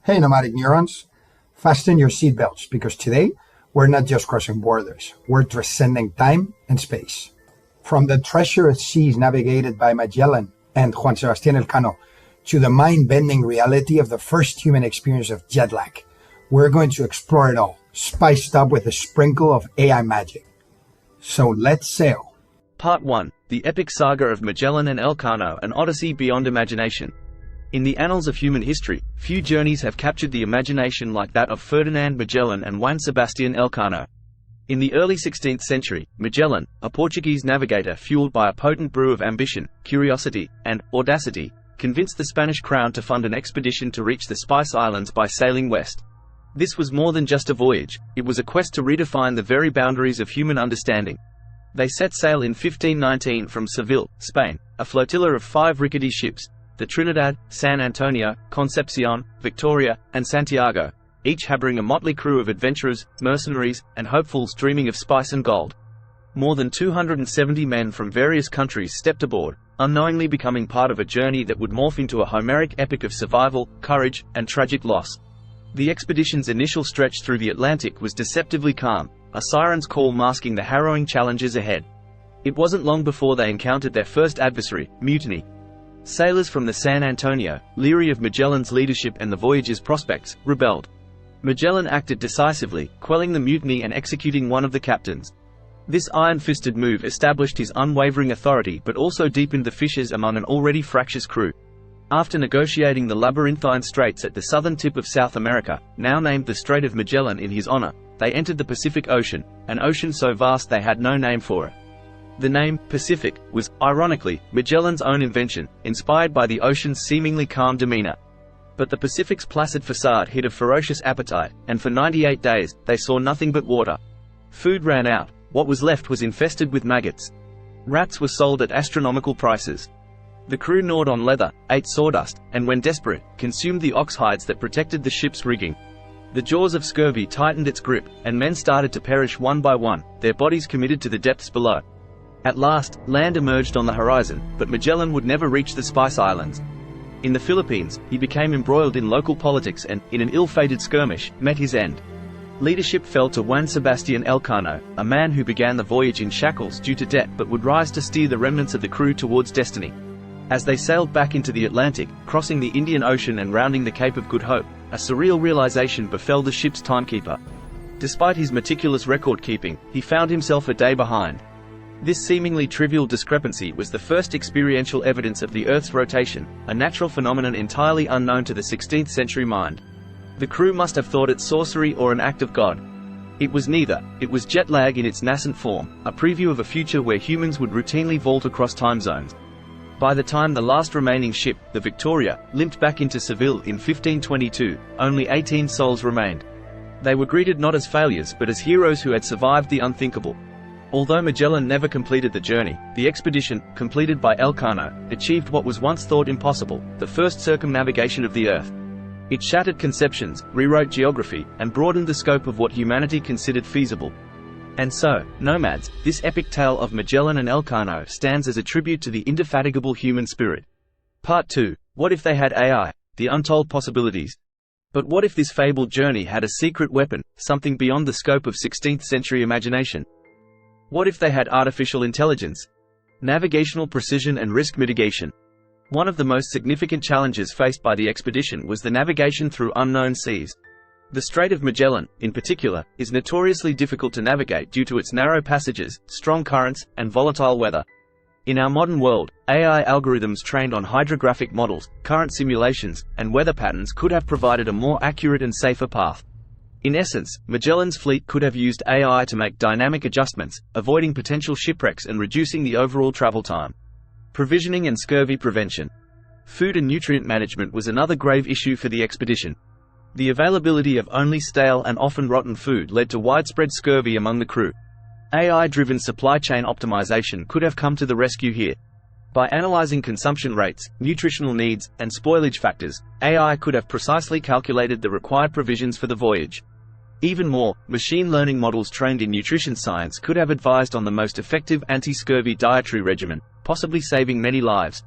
Hey, nomadic neurons, fasten your seatbelts because today we're not just crossing borders, we're transcending time and space. From the treacherous seas navigated by Magellan and Juan Sebastián Elcano to the mind-bending reality of the first human experience of jet lag, we're going to explore it all, spiced up with a sprinkle of AI magic. So let's sail. Part 1. The Epic Saga of Magellan and Elcano, an Odyssey Beyond Imagination. In the annals of human history, few journeys have captured the imagination like that of Ferdinand Magellan and Juan Sebastián Elcano. In the early 16th century, Magellan, a Portuguese navigator fueled by a potent brew of ambition, curiosity, and audacity, convinced the Spanish crown to fund an expedition to reach the Spice Islands by sailing west. This was more than just a voyage, it was a quest to redefine the very boundaries of human understanding. They set sail in 1519 from Seville, Spain, a flotilla of 5 rickety ships, the Trinidad, San Antonio, Concepcion, Victoria, and Santiago, each harboring a motley crew of adventurers, mercenaries, and hopefuls dreaming of spice and gold. More than 270 men from various countries stepped aboard, unknowingly becoming part of a journey that would morph into a Homeric epic of survival, courage, and tragic loss. The expedition's initial stretch through the Atlantic was deceptively calm, a siren's call masking the harrowing challenges ahead. It wasn't long before they encountered their first adversary, mutiny. Sailors from the San Antonio, leery of Magellan's leadership and the voyage's prospects, rebelled. Magellan acted decisively, quelling the mutiny and executing one of the captains. This iron-fisted move established his unwavering authority but also deepened the fissures among an already fractious crew. After negotiating the labyrinthine straits at the southern tip of South America, now named the Strait of Magellan in his honor, they entered the Pacific Ocean, an ocean so vast they had no name for it. The name, Pacific, was, ironically, Magellan's own invention, inspired by the ocean's seemingly calm demeanor. But the Pacific's placid facade hid a ferocious appetite, and for 98 days, they saw nothing but water. Food ran out, what was left was infested with maggots. Rats were sold at astronomical prices. The crew gnawed on leather, ate sawdust, and when desperate, consumed the ox hides that protected the ship's rigging. The jaws of scurvy tightened its grip, and men started to perish one by one, their bodies committed to the depths below. At last, land emerged on the horizon, but Magellan would never reach the Spice Islands. In the Philippines, he became embroiled in local politics and, in an ill-fated skirmish, met his end. Leadership fell to Juan Sebastián Elcano, a man who began the voyage in shackles due to debt but would rise to steer the remnants of the crew towards destiny. As they sailed back into the Atlantic, crossing the Indian Ocean and rounding the Cape of Good Hope, a surreal realization befell the ship's timekeeper. Despite his meticulous record-keeping, he found himself a day behind. This seemingly trivial discrepancy was the first experiential evidence of the Earth's rotation, a natural phenomenon entirely unknown to the 16th century mind. The crew must have thought it sorcery or an act of God. It was neither, it was jet lag in its nascent form, a preview of a future where humans would routinely vault across time zones. By the time the last remaining ship, the Victoria, limped back into Seville in 1522, only 18 souls remained. They were greeted not as failures but as heroes who had survived the unthinkable. Although Magellan never completed the journey, the expedition, completed by Elcano, achieved what was once thought impossible, the first circumnavigation of the Earth. It shattered conceptions, rewrote geography, and broadened the scope of what humanity considered feasible. And so, nomads, this epic tale of Magellan and Elcano stands as a tribute to the indefatigable human spirit. Part 2. What if they had AI? The untold possibilities. But what if this fabled journey had a secret weapon, something beyond the scope of 16th century imagination? What if they had artificial intelligence? Navigational precision and risk mitigation. One of the most significant challenges faced by the expedition was the navigation through unknown seas. The Strait of Magellan, in particular, is notoriously difficult to navigate due to its narrow passages, strong currents, and volatile weather. In our modern world, AI algorithms trained on hydrographic models, current simulations, and weather patterns could have provided a more accurate and safer path. In essence, Magellan's fleet could have used AI to make dynamic adjustments, avoiding potential shipwrecks and reducing the overall travel time. Provisioning and scurvy prevention. Food and nutrient management was another grave issue for the expedition. The availability of only stale and often rotten food led to widespread scurvy among the crew. AI-driven supply chain optimization could have come to the rescue here. By analyzing consumption rates, nutritional needs, and spoilage factors, AI could have precisely calculated the required provisions for the voyage. Even more, machine learning models trained in nutrition science could have advised on the most effective anti-scurvy dietary regimen, possibly saving many lives.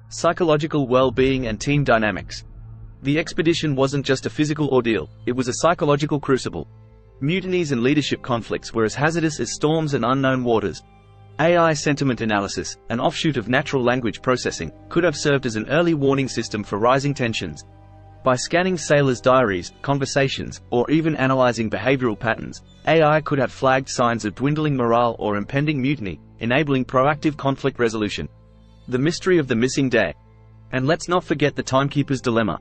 Psychological well-being and team dynamics. The expedition wasn't just a physical ordeal, it was a psychological crucible. Mutinies and leadership conflicts were as hazardous as storms and unknown waters. AI sentiment analysis, an offshoot of natural language processing, could have served as an early warning system for rising tensions. By scanning sailors' diaries, conversations, or even analyzing behavioral patterns, AI could have flagged signs of dwindling morale or impending mutiny, enabling proactive conflict resolution. The mystery of the missing day. And let's not forget the timekeeper's dilemma.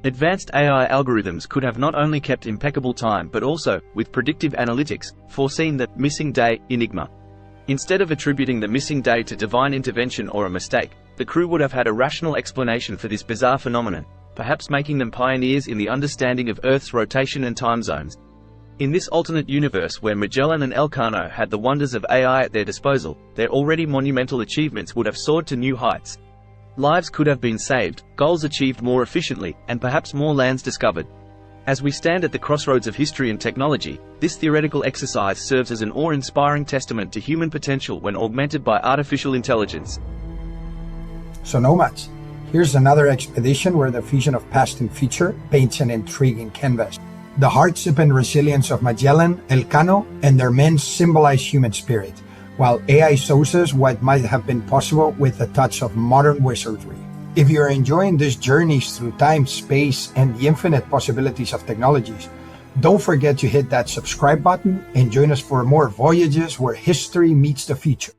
Advanced AI algorithms could have not only kept impeccable time but also, with predictive analytics, foreseen the missing day enigma. Instead of attributing the missing day to divine intervention or a mistake, the crew would have had a rational explanation for this bizarre phenomenon, perhaps making them pioneers in the understanding of Earth's rotation and time zones. In this alternate universe where Magellan and Elcano had the wonders of AI at their disposal, their already monumental achievements would have soared to new heights. Lives could have been saved, goals achieved more efficiently, and perhaps more lands discovered. As we stand at the crossroads of history and technology, this theoretical exercise serves as an awe-inspiring testament to human potential when augmented by artificial intelligence. So nomads, here's another expedition where the fusion of past and future paints an intriguing canvas. The hardship and resilience of Magellan, Elcano, and their men symbolize human spirit, while AI shows us what might have been possible with a touch of modern wizardry. If you're enjoying these journeys through time, space, and the infinite possibilities of technologies, don't forget to hit that subscribe button and join us for more voyages where history meets the future.